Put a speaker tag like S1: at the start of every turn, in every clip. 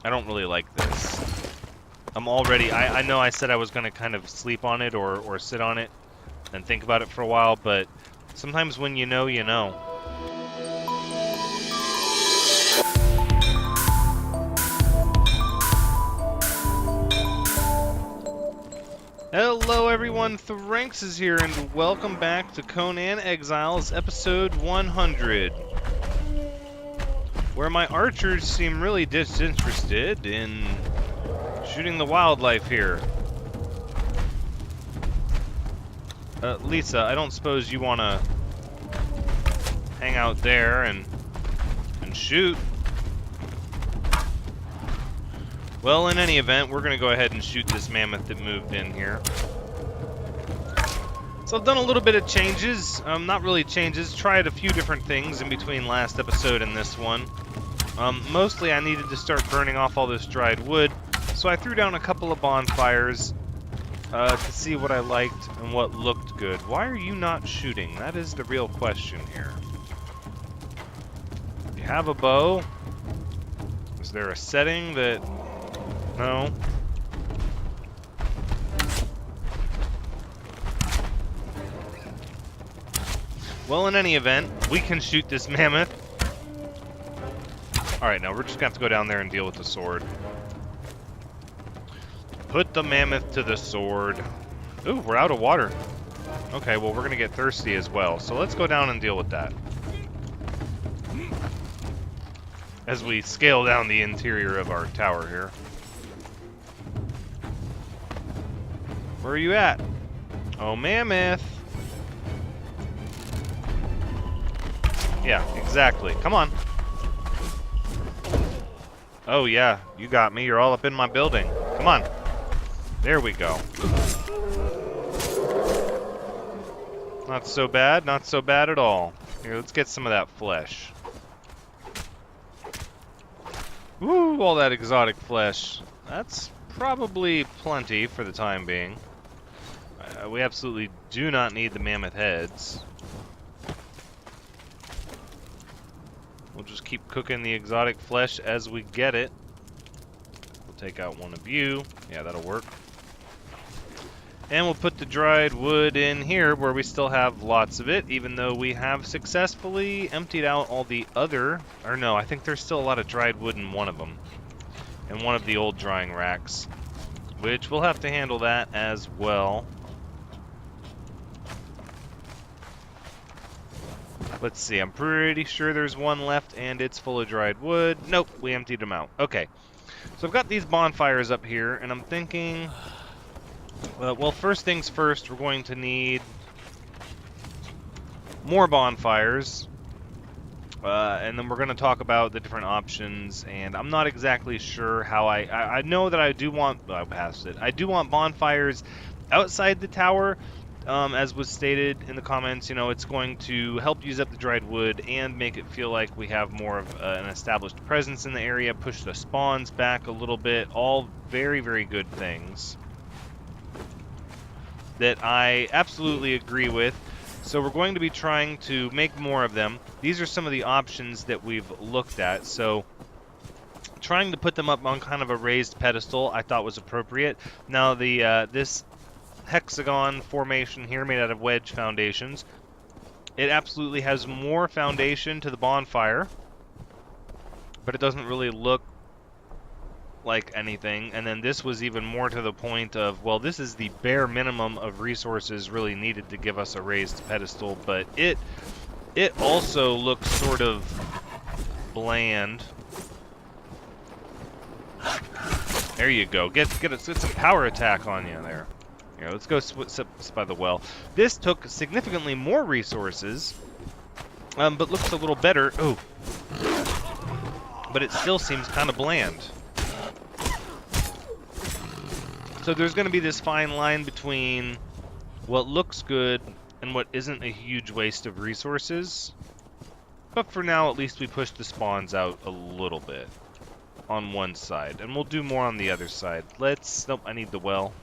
S1: I don't really like this. I'm already... I know I said I was going to kind of sleep on it or sit on it and think about it for a while, but sometimes when you know, you know. Hello everyone, Thranxes here, and welcome back to Conan Exiles, episode 100. Where my archers seem really disinterested in shooting the wildlife here. Lisa, I don't suppose you want to hang out there and shoot? Well, in any event, we're going to go ahead and shoot this mammoth that moved in here. So I've done a little bit of changes. Not really changes. Tried a few different things in between last episode and this one. Mostly I needed to start burning off all this dried wood, so I threw down a couple of bonfires to see what I liked and what looked good. Why are you not shooting? That is the real question here. You have a bow? Is there a setting that... No. Well, in any event, we can shoot this mammoth. Alright, now we're just gonna have to go down there and deal with the sword. Put the mammoth to the sword. Ooh, we're out of water. Okay, well, we're gonna get thirsty as well, so let's go down and deal with that. As we scale down the interior of our tower here. Where are you at? Oh, mammoth. Yeah, exactly. Come on. Oh, yeah. You got me. You're all up in my building. Come on. There we go. Not so bad. Not so bad at all. Here, let's get some of that flesh. Woo, all that exotic flesh. That's probably plenty for the time being. We absolutely do not need the mammoth heads. We'll just keep cooking the exotic flesh as we get it. We'll take out one of you. Yeah, that'll work. And we'll put the dried wood in here where we still have lots of it, even though we have successfully emptied out all the other... Or no, I think there's still a lot of dried wood in one of them. In one of the old drying racks. Which we'll have to handle that as well. Let's see, I'm pretty sure there's one left and it's full of dried wood. Nope, we emptied them out. Okay, so I've got these bonfires up here and I'm thinking, well, first things first, we're going to need more bonfires. And then we're going to talk about the different options, and I'm not exactly sure how I know that I do want, I passed it. I do want bonfires outside the tower. As was stated in the comments, you know, it's going to help use up the dried wood and make it feel like we have more of an established presence in the area, push the spawns back a little bit, all very, very good things that I absolutely agree with. So we're going to be trying to make more of them. These are some of the options that we've looked at. So trying to put them up on kind of a raised pedestal I thought was appropriate. Now the this hexagon formation here made out of wedge foundations, it absolutely has more foundation to the bonfire, but it doesn't really look like anything. And then this was even more to the point of, well, this is the bare minimum of resources really needed to give us a raised pedestal, but it also looks sort of bland. There you go. Get some power attack on you there. Here, let's go sit by the well. This took significantly more resources, but looks a little better. Oh, but it still seems kind of bland. So there's going to be this fine line between what looks good and what isn't a huge waste of resources. But for now, at least we push the spawns out a little bit on one side, and we'll do more on the other side. Nope, I need the well.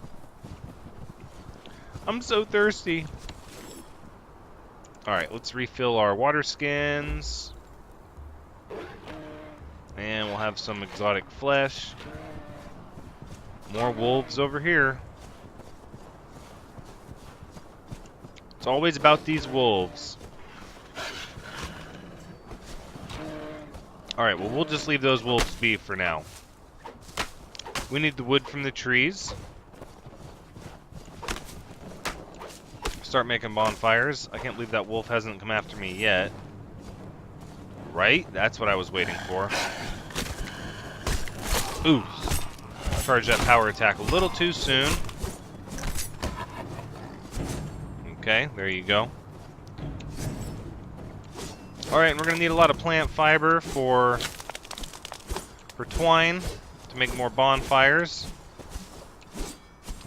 S1: I'm so thirsty. Alright, let's refill our water skins. And we'll have some exotic flesh. More wolves over here. It's always about these wolves. Alright, well, we'll just leave those wolves be for now. We need the wood from the trees. Start making bonfires. I can't believe that wolf hasn't come after me yet. Right? That's what I was waiting for. Ooh. Charge that power attack a little too soon. Okay, there you go. Alright, and we're going to need a lot of plant fiber for twine to make more bonfires.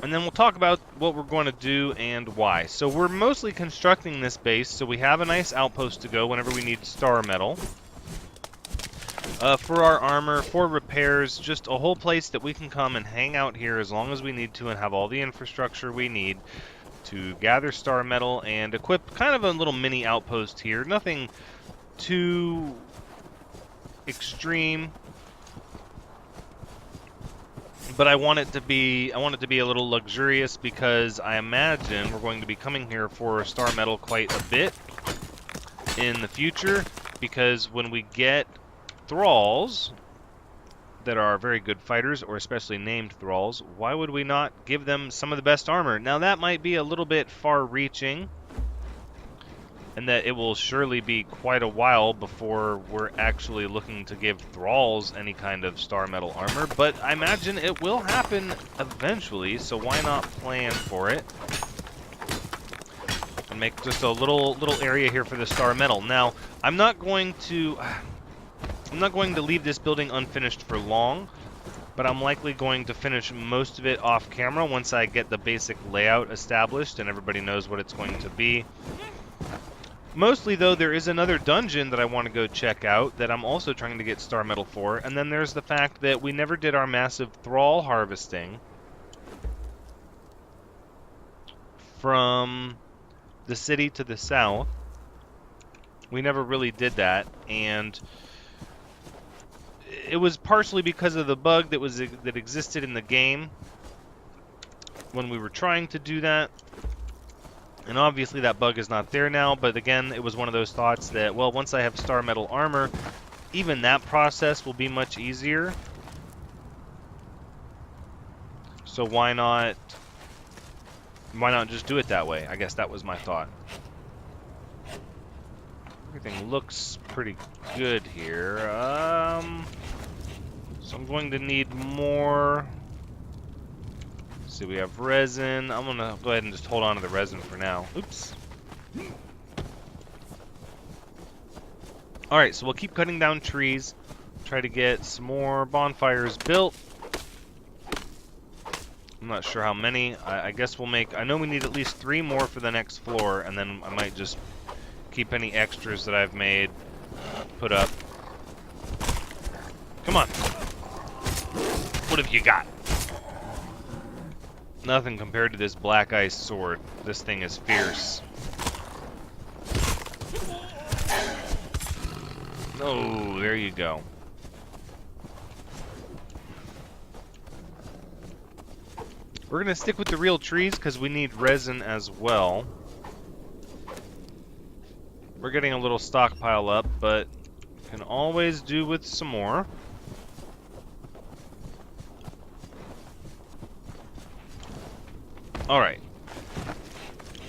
S1: And then we'll talk about what we're going to do and why. So we're mostly constructing this base so we have a nice outpost to go whenever we need star metal. For our armor, for repairs, just a whole place that we can come and hang out here as long as we need to and have all the infrastructure we need to gather star metal and equip kind of a little mini outpost here. Nothing too extreme, but I want it to be a little luxurious because I imagine we're going to be coming here for star metal quite a bit in the future, because when we get thralls that are very good fighters, or especially named thralls, why would we not give them some of the best armor? Now that might be a little bit far-reaching, and that it will surely be quite a while before we're actually looking to give thralls any kind of star metal armor, but I imagine it will happen eventually, so why not plan for it? And make just a little area here for the star metal. Now, I'm not going to leave this building unfinished for long, but I'm likely going to finish most of it off camera once I get the basic layout established and everybody knows what it's going to be. Mostly, though, there is another dungeon that I want to go check out that I'm also trying to get star metal for, and then there's the fact that we never did our massive thrall harvesting from the city to the south. We never really did that, and it was partially because of the bug that existed in the game when we were trying to do that. And obviously that bug is not there now, but again, it was one of those thoughts that, well, once I have star metal armor, even that process will be much easier. So why not just do it that way? I guess that was my thought. Everything looks pretty good here. So I'm going to need more. See, we have resin. I'm going to go ahead and just hold on to the resin for now. Oops. Alright, so we'll keep cutting down trees. Try to get some more bonfires built. I'm not sure how many. I guess we'll make... I know we need at least 3 more for the next floor, and then I might just keep any extras that I've made put up. Come on. What have you got? Nothing compared to this black ice sword. This thing is fierce. Oh, there you go. We're going to stick with the real trees because we need resin as well. We're getting a little stockpile up, but can always do with some more. Alright,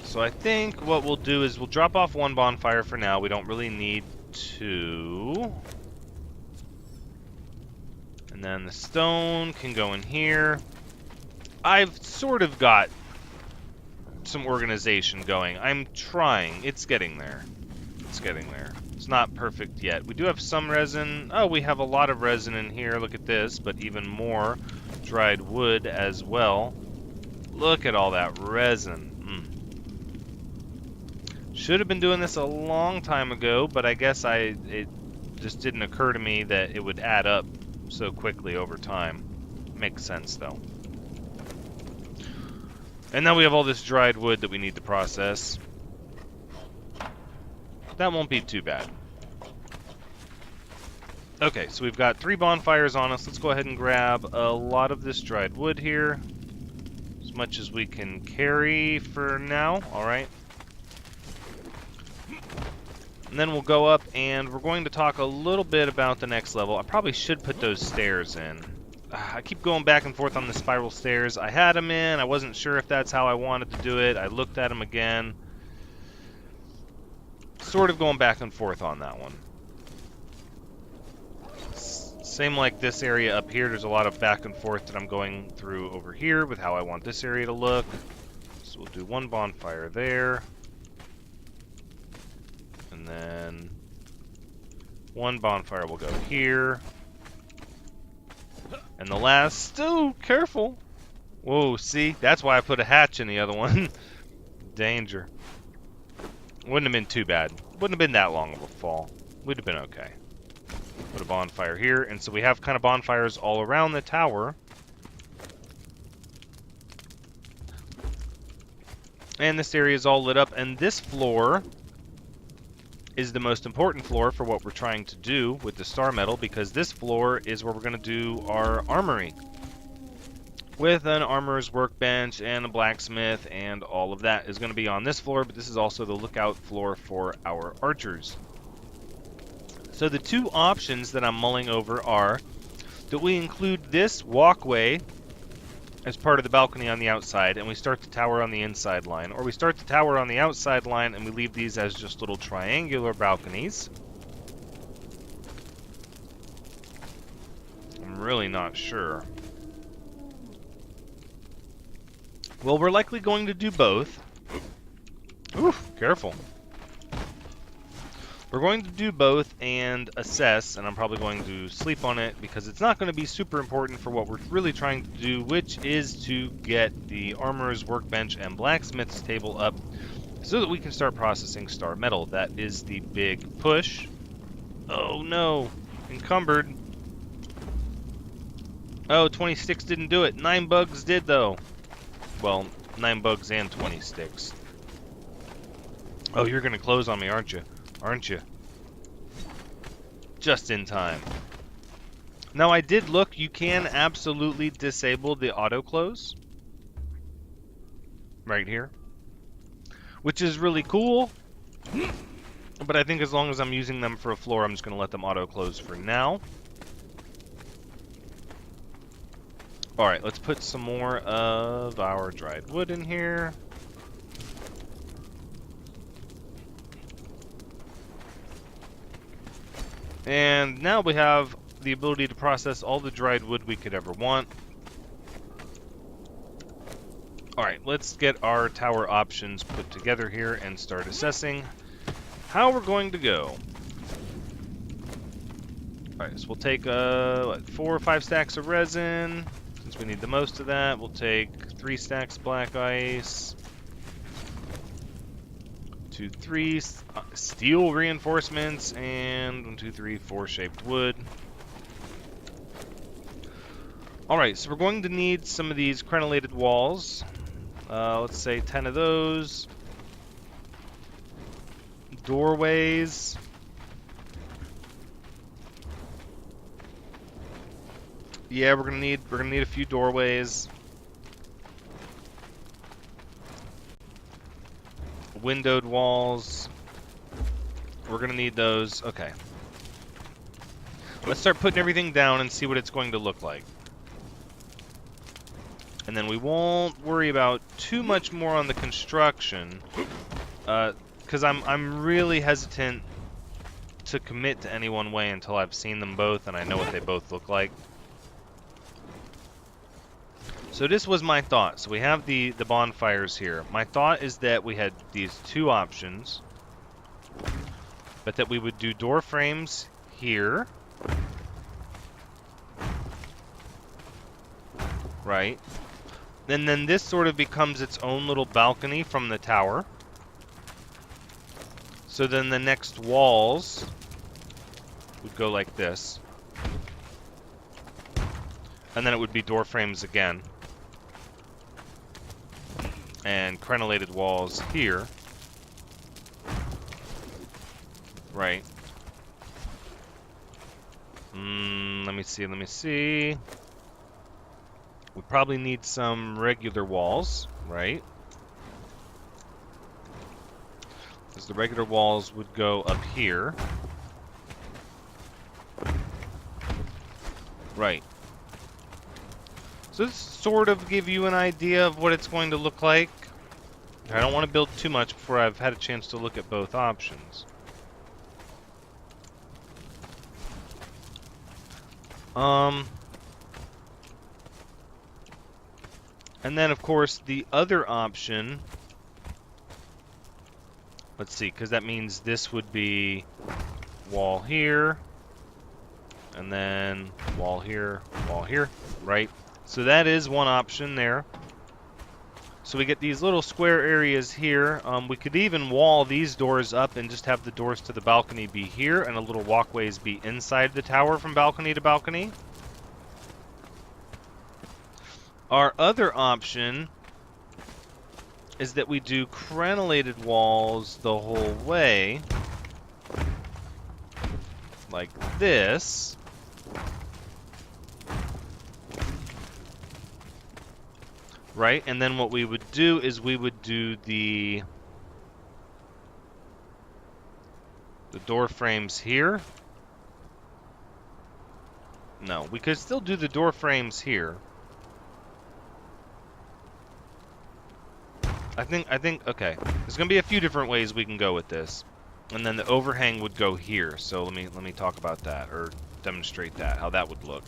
S1: so I think what we'll do is we'll drop off 1 bonfire for now. We don't really need 2. And then the stone can go in here. I've sort of got some organization going. I'm trying. It's getting there. It's getting there. It's not perfect yet. We do have some resin. Oh, we have a lot of resin in here. Look at this, but even more dried wood as well. Look at all that resin. Should have been doing this a long time ago, but I guess it just didn't occur to me that it would add up so quickly over time. Makes sense, though. And now we have all this dried wood that we need to process. That won't be too bad. Okay, so we've got 3 bonfires on us. Let's go ahead and grab a lot of this dried wood here. As much as we can carry for now. Alright. And then we'll go up and we're going to talk a little bit about the next level. I probably should put those stairs in. I keep going back and forth on the spiral stairs. I had them in. I wasn't sure if that's how I wanted to do it. I looked at them again. Sort of going back and forth on that one. Same like this area up here. There's a lot of back and forth that I'm going through over here with how I want this area to look. So we'll do 1 bonfire there. And then 1 bonfire will go here. And the last... Oh, careful! Whoa, see? That's why I put a hatch in the other one. Danger. Wouldn't have been too bad. Wouldn't have been that long of a fall. Would have been okay. Put a bonfire here, and so we have kind of bonfires all around the tower. And this area is all lit up, and this floor is the most important floor for what we're trying to do with the star metal, because this floor is where we're going to do our armory. With an armorer's workbench and a blacksmith, and all of that is going to be on this floor, but this is also the lookout floor for our archers. So the 2 options that I'm mulling over are that we include this walkway as part of the balcony on the outside, and we start the tower on the inside line, or we start the tower on the outside line and we leave these as just little triangular balconies. I'm really not sure. Well, we're likely going to do both. Oof, careful. We're going to do both and assess, and I'm probably going to sleep on it because it's not going to be super important for what we're really trying to do, which is to get the armorer's workbench and blacksmith's table up so that we can start processing star metal. That is the big push. Oh no, encumbered. Oh, 20 sticks didn't do it. 9 bugs did though. Well, 9 bugs and 20 sticks. Oh, you're going to close on me, aren't you? Aren't you? Just in time. Now, I did look. You can absolutely disable the auto close. Right here. Which is really cool. But I think as long as I'm using them for a floor, I'm just going to let them auto close for now. Alright, let's put some more of our dried wood in here. And now we have the ability to process all the dried wood we could ever want. Alright, let's get our tower options put together here and start assessing how we're going to go. Alright, so we'll take 4 or 5 stacks of resin. Since we need the most of that, we'll take 3 stacks of black ice. 2, 3 steel reinforcements, and 1, 2, 3, 4 shaped wood. Alright, so we're going to need some of these crenelated walls. Let's say 10 of those. Doorways. Yeah, we're gonna need a few doorways. Windowed walls. We're gonna need those. Okay. Let's start putting everything down and see what it's going to look like. And then we won't worry about too much more on the construction, because I'm really hesitant to commit to any one way until I've seen them both and I know what they both look like. So this was my thought. So we have the bonfires here. My thought is that we had these 2 options, but that we would do door frames here, right? And then this sort of becomes its own little balcony from the tower. So then the next walls would go like this. And then it would be door frames again. And crenelated walls here. Right. me see, let me see. We probably need some regular walls, right? Because the regular walls would go up here. Right. So this sort of give you an idea of what it's going to look like. I don't want to build too much before I've had a chance to look at both options. And then, of course, the other option... Let's see, because that means this would be wall here, and then wall here, right? So that is one option there. So we get these little square areas here. We could even wall these doors up and just have the doors to the balcony be here, and a little walkways be inside the tower from balcony to balcony. Our other option is that we do crenelated walls the whole way, like this. Right, and then what we would do is we would do the door frames here. No, we could still do the door frames here. I think, okay. There's gonna be a few different ways we can go with this. And then the overhang would go here. So let me talk about that, or demonstrate that, how that would look.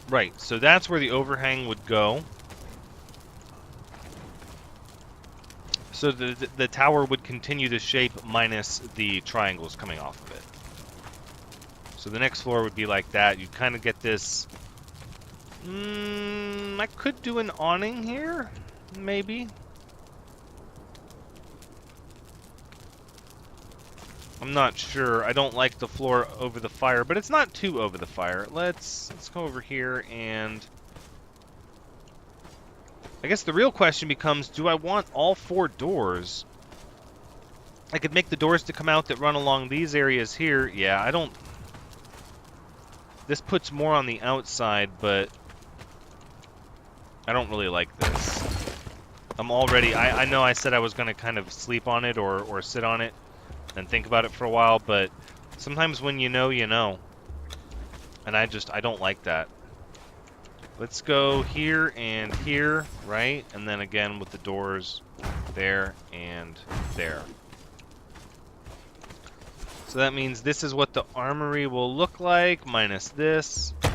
S1: Right, so that's where the overhang would go. So the tower would continue the shape minus the triangles coming off of it. So the next floor would be like that. You'd kind of get this... I could do an awning here, maybe. I'm not sure. I don't like the floor over the fire, but it's not too over the fire. Let's go over here, and I guess the real question becomes, do I want all 4 doors? I could make the doors to come out that run along these areas here. Yeah, I don't... This puts more on the outside, but I don't really like this. I'm already... I know I said I was going to kind of sleep on it or sit on it and think about it for a while, but sometimes when you know, you know. And I don't like that. Let's go here and here, right? And then again with the doors there and there. So that means this is what the armory will look like, minus this. And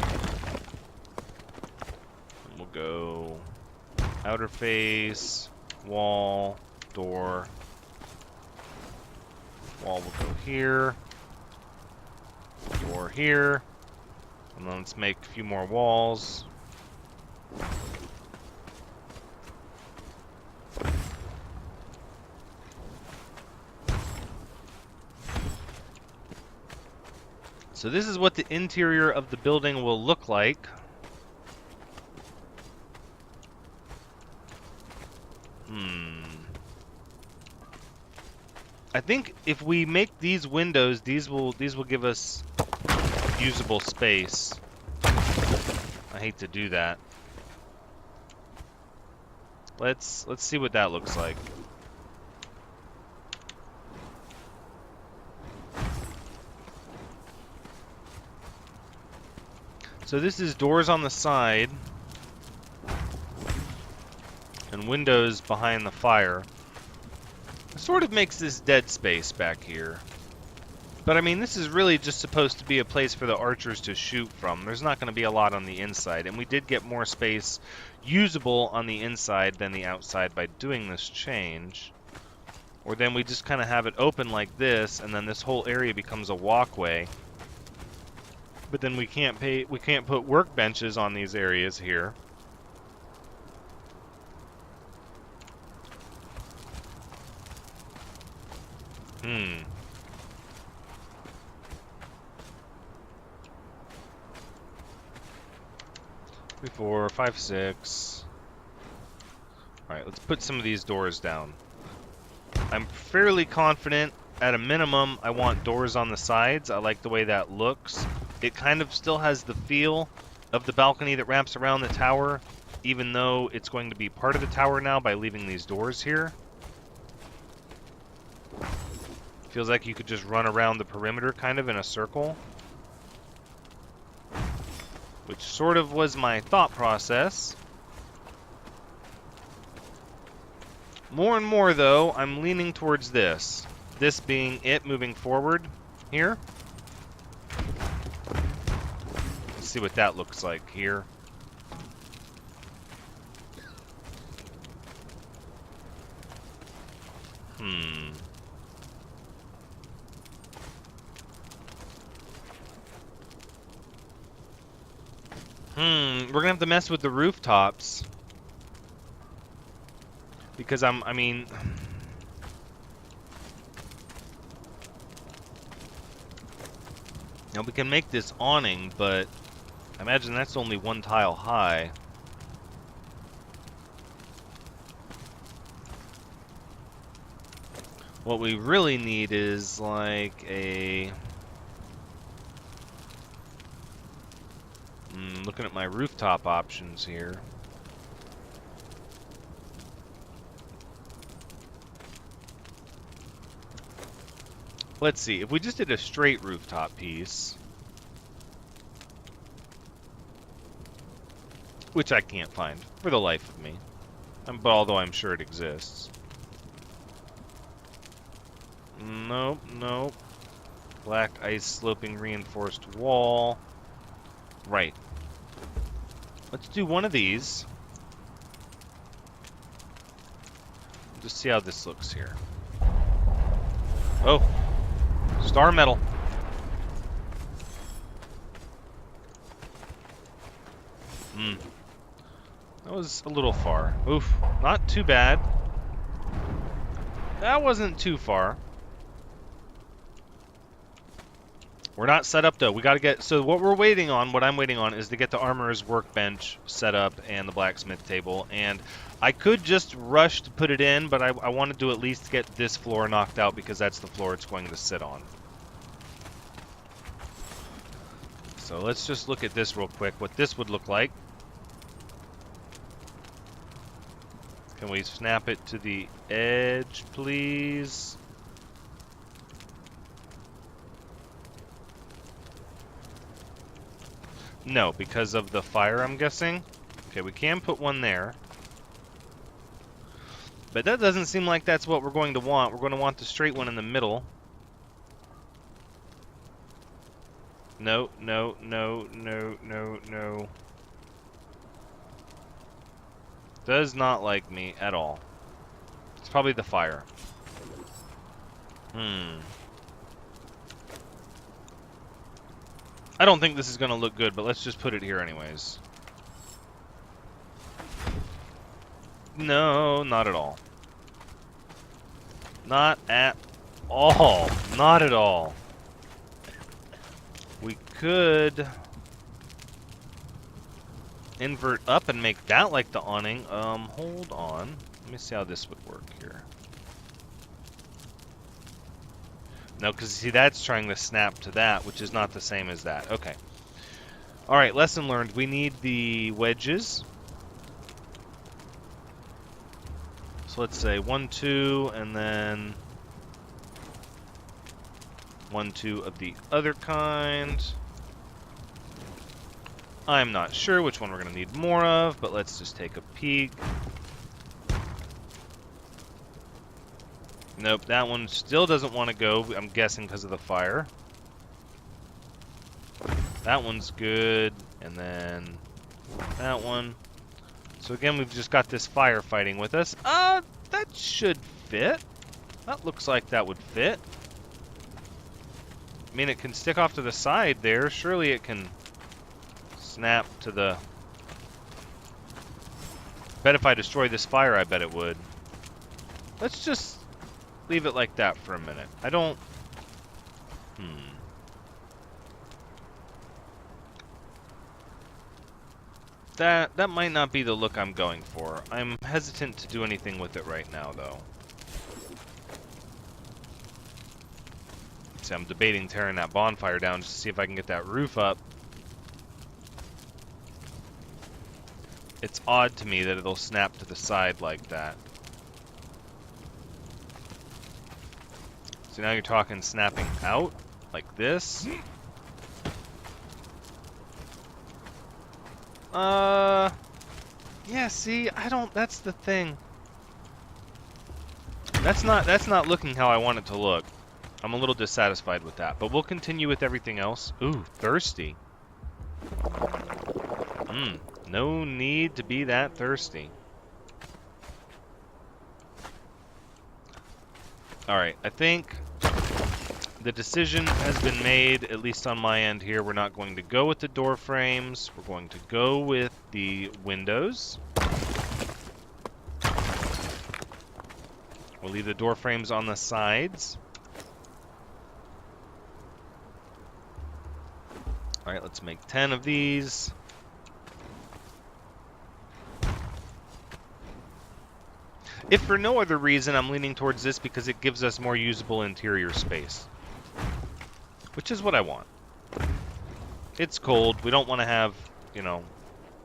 S1: we'll go outer face, wall, door. Wall will go here. Door here. And then let's make a few more walls. So this is what the interior of the building will look like. I think if we make these windows, these will give us usable space. I hate to do that. Let's see what that looks like. So this is doors on the side and windows behind the fire. It sort of makes this dead space back here. But I mean, this is really just supposed to be a place for the archers to shoot from. There's not going to be a lot on the inside, and we did get more space usable on the inside than the outside by doing this change. Or then we just kind of have it open like this, and then this whole area becomes a walkway. But then we can't put workbenches on these areas here. Three, 4, 5, 6. Alright, let's put some of these doors down. I'm fairly confident. At a minimum, I want doors on the sides. I like the way that looks. It kind of still has the feel of the balcony that wraps around the tower, even though it's going to be part of the tower now by leaving these doors here. Feels like you could just run around the perimeter kind of in a circle. Which sort of was my thought process. More and more, though, I'm leaning towards this. This being it moving forward here. Let's see what that looks like here. We're gonna have to mess with the rooftops. Because I mean... Now we can make this awning, but I imagine that's only one tile high. What we really need is like a... looking at my rooftop options here. Let's see, if we just did a straight rooftop piece, which I can't find for the life of me, but although I'm sure it exists. Nope, nope. Black ice sloping reinforced wall. Right. Let's do one of these. Just see how this looks here. Oh. Star metal. That was a little far. Oof. Not too bad. That wasn't too far. We're not set up, though. We got to get... So what we're waiting on, what I'm waiting on, is to get the armorer's workbench set up and the blacksmith table. And I could just rush to put it in, but I wanted to at least get this floor knocked out because that's the floor it's going to sit on. So let's just look at this real quick, what this would look like. Can we snap it to the edge, please? No, because of the fire, I'm guessing. Okay, we can put one there. But that doesn't seem like that's what we're going to want. We're going to want the straight one in the middle. No, no, no, no, no, no. Does not like me at all. It's probably the fire. I don't think this is going to look good, but let's just put it here anyways. No, not at all. Not at all. Not at all. We could invert up and make that like the awning. Hold on. Let me see how this would work here. No, because see, that's trying to snap to that, which is not the same as that. Okay. All right, lesson learned. We need the wedges. So let's say 1, 2, and then 1, 2 of the other kind. I'm not sure which one we're going to need more of, but let's just take a peek. Nope, that one still doesn't want to go, I'm guessing because of the fire. That one's good, and then that one. So again, we've just got this fire fighting with us. That should fit. That looks like that would fit. I mean, it can stick off to the side there. Surely it can snap to the... Bet if I destroy this fire, I bet it would. Let's just leave it like that for a minute. I don't... That might not be the look I'm going for. I'm hesitant to do anything with it right now, though. See, I'm debating tearing that bonfire down just to see if I can get that roof up. It's odd to me that it'll snap to the side like that. So now you're talking snapping out, like this. Yeah, see, that's the thing. That's not looking how I want it to look. I'm a little dissatisfied with that, but we'll continue with everything else. Ooh, thirsty. No need to be that thirsty. Alright, I think the decision has been made, at least on my end here. We're not going to go with the door frames. We're going to go with the windows. We'll leave the door frames on the sides. Alright, let's make 10 of these. If for no other reason, I'm leaning towards this because it gives us more usable interior space. Which is what I want. It's cold. We don't want to have, you know,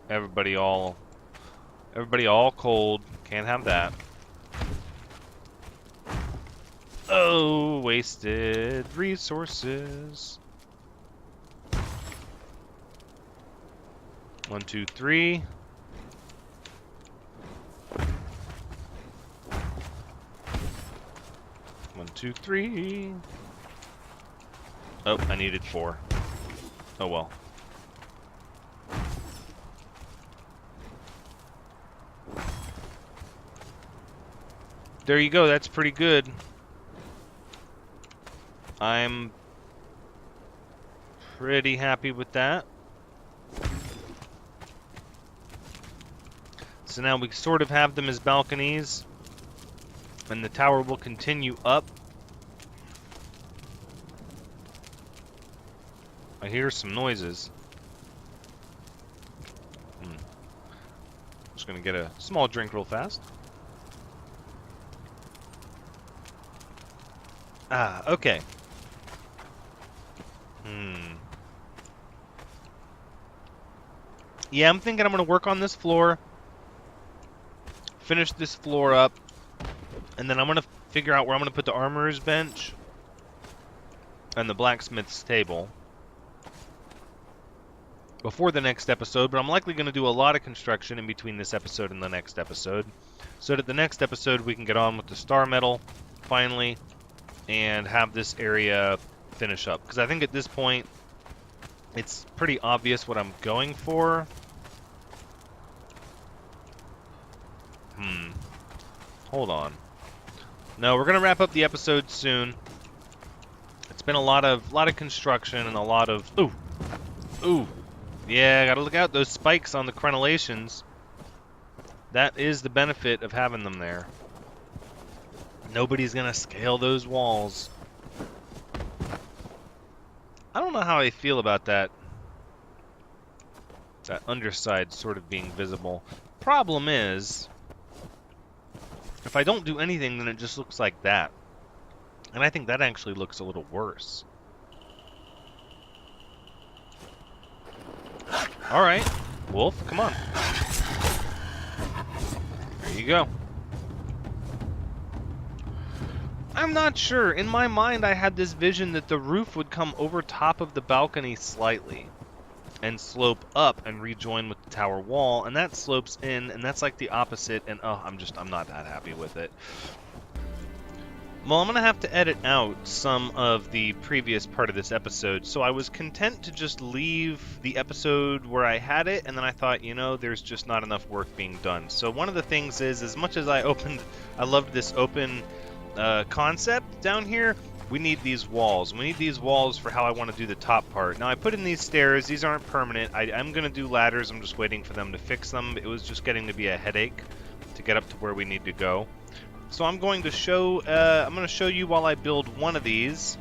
S1: everybody all cold. Can't have that. Oh, wasted resources. 1, 2, 3. One, 2, 3. Oh, I needed 4. Oh well. There you go, that's pretty good. I'm pretty happy with that. So now we sort of have them as balconies, and the tower will continue up. I hear some noises. Just gonna get a small drink real fast. Ah, okay. Yeah, I'm thinking I'm gonna work on this floor, finish this floor up, and then I'm gonna figure out where I'm gonna put the armorer's bench and the blacksmith's table before the next episode, but I'm likely going to do a lot of construction in between this episode and the next episode, so that the next episode we can get on with the star metal, finally, and have this area finish up. Because I think at this point, it's pretty obvious what I'm going for. Hold on. No, we're going to wrap up the episode soon. It's been a lot of construction and a lot of... Ooh! Yeah, gotta look out, those spikes on the crenelations. That is the benefit of having them there. Nobody's gonna scale those walls. I don't know how I feel about that. That underside sort of being visible. Problem is, if I don't do anything, then it just looks like that. And I think that actually looks a little worse. Alright, Wolf, come on. There you go. I'm not sure. In my mind, I had this vision that the roof would come over top of the balcony slightly and slope up and rejoin with the tower wall, and that slopes in, and that's like the opposite, and I'm not that happy with it. Well, I'm going to have to edit out some of the previous part of this episode, so I was content to just leave the episode where I had it, and then I thought, you know, there's just not enough work being done. So one of the things is, as much as I loved this open concept down here, we need these walls. We need these walls for how I want to do the top part. Now, I put in these stairs. These aren't permanent. I'm going to do ladders. I'm just waiting for them to fix them. It was just getting to be a headache to get up to where we need to go. So I'm going to show you while I build one of these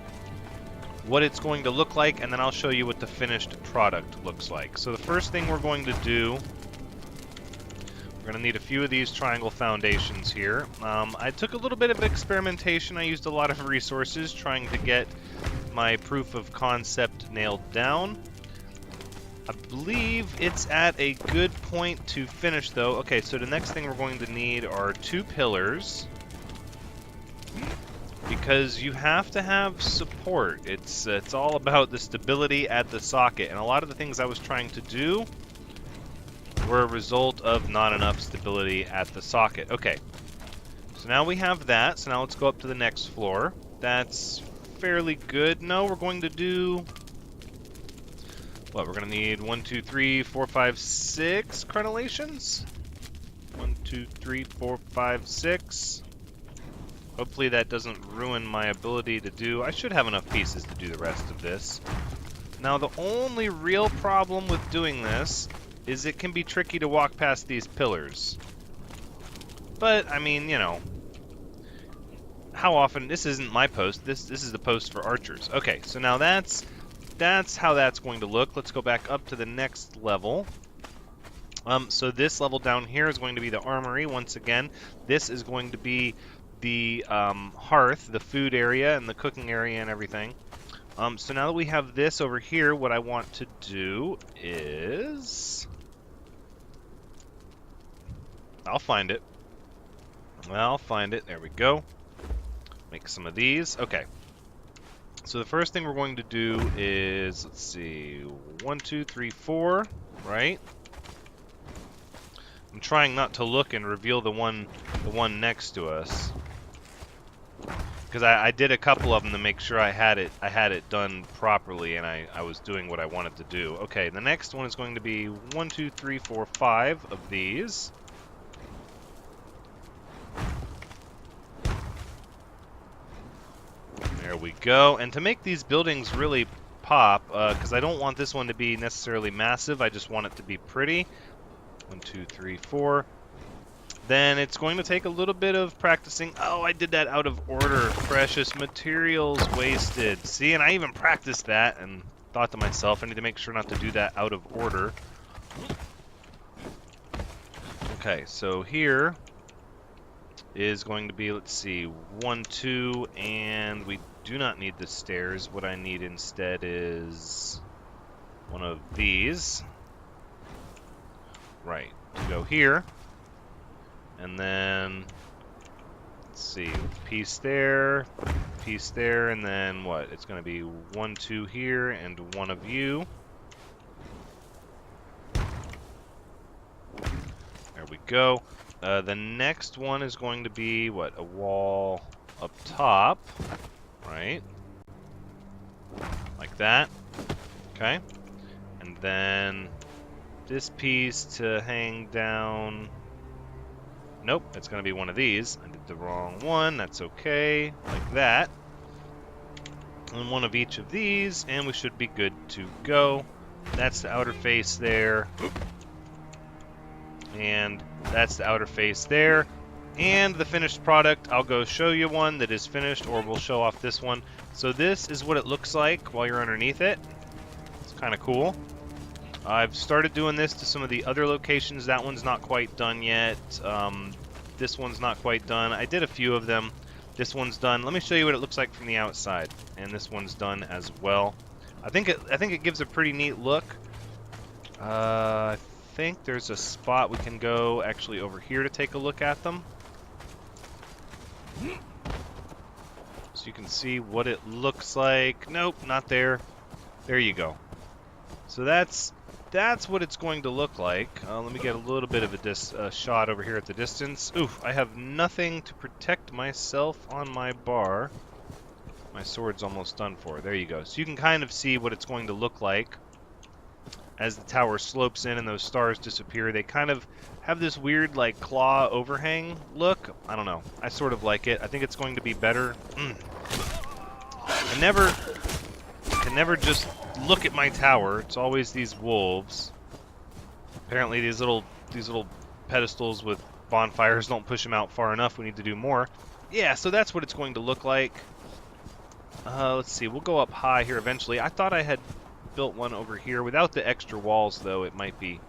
S1: what it's going to look like, and then I'll show you what the finished product looks like. So the first thing we're going to do, we're going to need a few of these triangle foundations here. I took a little bit of experimentation. I used a lot of resources trying to get my proof of concept nailed down. I believe it's at a good point to finish, though. Okay, so the next thing we're going to need are 2 pillars. Because you have to have support. It's all about the stability at the socket. And a lot of the things I was trying to do were a result of not enough stability at the socket. Okay, so now we have that. So now let's go up to the next floor. That's fairly good. No, we're going to do... What, we're going to need 1, 2, 3, 4, 5, 6 crenellations? 1, 2, 3, 4, 5, 6. Hopefully that doesn't ruin my ability to do... I should have enough pieces to do the rest of this. Now, the only real problem with doing this is it can be tricky to walk past these pillars. But, I mean, you know... How often... This isn't my post. This is the post for archers. Okay, so now that's how that's going to look. Let's go back up to the next level. So this level down here is going to be the armory once again. This is going to be the hearth, the food area, and the cooking area and everything. So now that we have this over here, what I want to do is... I'll find it. I'll find it. There we go. Make some of these. Okay. So the first thing we're going to do is, let's see, 1, 2, 3, 4, right? I'm trying not to look and reveal the one next to us, because I did a couple of them to make sure I had it done properly, and I was doing what I wanted to do. Okay, the next one is going to be 1, 2, 3, 4, 5 of these. There we go. And to make these buildings really pop, because I don't want this one to be necessarily massive, I just want it to be pretty. 1, 2, 3, 4. Then it's going to take a little bit of practicing. Oh, I did that out of order. Precious materials wasted. See, and I even practiced that and thought to myself, I need to make sure not to do that out of order. Okay, so here is going to be, let's see, 1, 2, and we do not need the stairs. What I need instead is one of these. Right, to go here. And then, let's see, piece there, and then what? It's going to be 1, 2 here, and one of you. There we go. The next one is going to be, what, a wall up top, right? Like that. Okay. And then this piece to hang down. Nope, it's going to be one of these. I did the wrong one. That's okay. Like that. And one of each of these, and we should be good to go. That's the outer face there. And that's the outer face there. And the finished product, I'll go show you one that is finished, or we'll show off this one. So this is what it looks like while you're underneath it. It's kind of cool. I've started doing this to some of the other locations. That one's not quite done yet. This one's not quite done. I did a few of them. This one's done. Let me show you what it looks like from the outside. And this one's done as well. I think it gives a pretty neat look. I think there's a spot we can go actually over here to take a look at them. So you can see what it looks like. Nope, not there. There you go. So that's what it's going to look like. Let me get a little bit of a shot over here at the distance. Oof, I have nothing to protect myself on my bar. My sword's almost done for. There you go. So you can kind of see what it's going to look like as the tower slopes in and those stars disappear. They kind of have this weird, like, claw overhang look. I don't know. I sort of like it. I think it's going to be better. I can never just look at my tower. It's always these wolves. Apparently these little pedestals with bonfires don't push them out far enough. We need to do more. Yeah, so that's what it's going to look like. Let's see. We'll go up high here eventually. I thought I had built one over here. Without the extra walls, though, it might be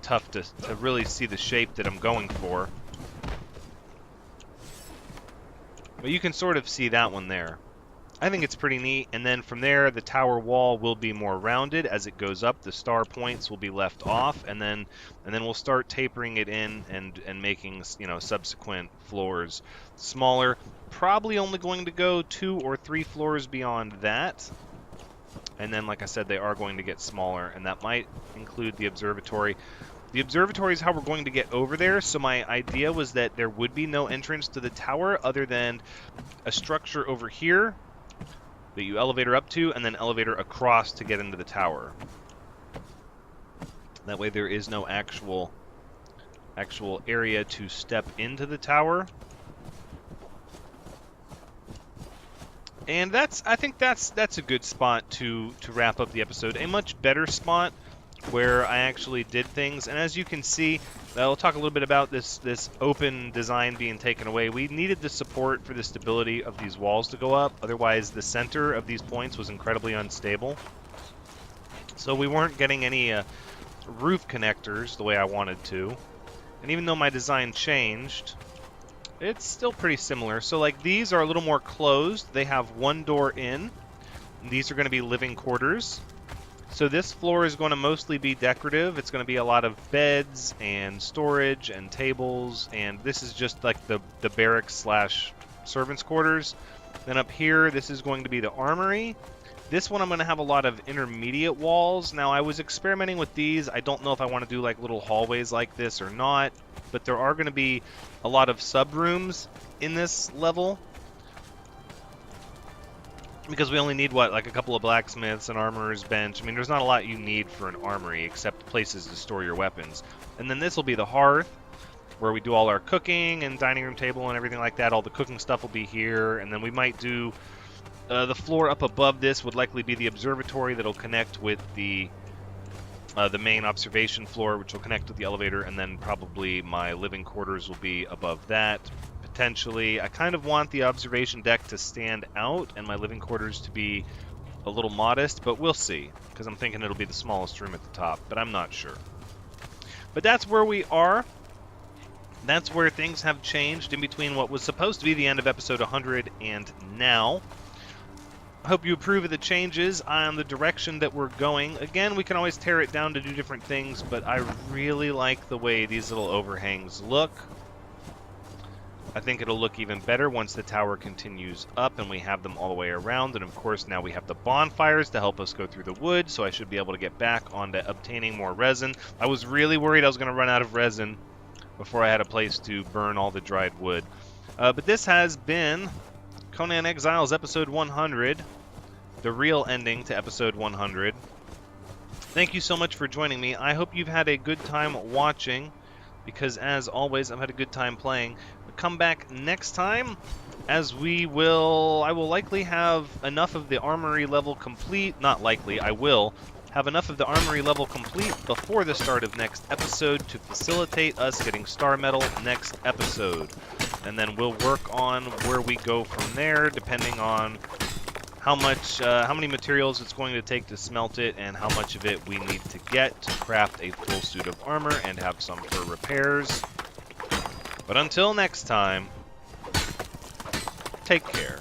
S1: tough to really see the shape that I'm going for. But you can sort of see that one there. I think it's pretty neat. And then from there, the tower wall will be more rounded as it goes up. The star points will be left off, and then we'll start tapering it in and making, you know, subsequent floors smaller. Probably only going to go 2 or 3 floors beyond that. And then, like I said, they are going to get smaller, and that might include the observatory. The observatory is how we're going to get over there, so my idea was that there would be no entrance to the tower other than a structure over here that you elevator up to, and then elevator across to get into the tower. That way there is no actual area to step into the tower. And I think that's a good spot to wrap up the episode. A much better spot where I actually did things. And as you can see, I'll talk a little bit about this open design being taken away. We needed the support for the stability of these walls to go up. Otherwise, the center of these points was incredibly unstable. So we weren't getting any roof connectors the way I wanted to. And even though my design changed, it's still pretty similar. So like these are a little more closed. They have one door in. These are going to be living quarters. So this floor is going to mostly be decorative. It's going to be a lot of beds and storage and tables, and this is just like the barracks slash servants' quarters. Then up here, this is going to be the armory. This one I'm going to have a lot of intermediate walls. Now I was experimenting with these. I don't know if I want to do like little hallways like this or not, but there are going to be a lot of sub rooms in this level. Because we only need, what, like a couple of blacksmiths, an armorer's bench. I mean, there's not a lot you need for an armory except places to store your weapons. And then this will be the hearth, where we do all our cooking and dining room table and everything like that. All the cooking stuff will be here. And then we might do the floor up above this would likely be the observatory that'll connect with the main observation floor, which will connect with the elevator. And then probably my living quarters will be above that. Potentially, I kind of want the observation deck to stand out and my living quarters to be a little modest, but we'll see, because I'm thinking it'll be the smallest room at the top, but I'm not sure. But that's where we are. That's where things have changed in between what was supposed to be the end of episode 100 and now. I hope you approve of the changes on the direction that we're going. Again, we can always tear it down to do different things, but I really like the way these little overhangs look. I think it'll look even better once the tower continues up and we have them all the way around. And of course, now we have the bonfires to help us go through the wood, so I should be able to get back onto obtaining more resin. I was really worried I was going to run out of resin before I had a place to burn all the dried wood. But this has been Conan Exiles episode 100, the real ending to episode 100. Thank you so much for joining me. I hope you've had a good time watching, because as always, I've had a good time playing. Come back next time, as I will likely have enough of the armory level complete. Not likely, I will have enough of the armory level complete before the start of next episode to facilitate us getting star metal next episode. And then we'll work on where we go from there, depending on how many materials it's going to take to smelt it, and how much of it we need to get to craft a full suit of armor and have some for repairs. But until next time, take care.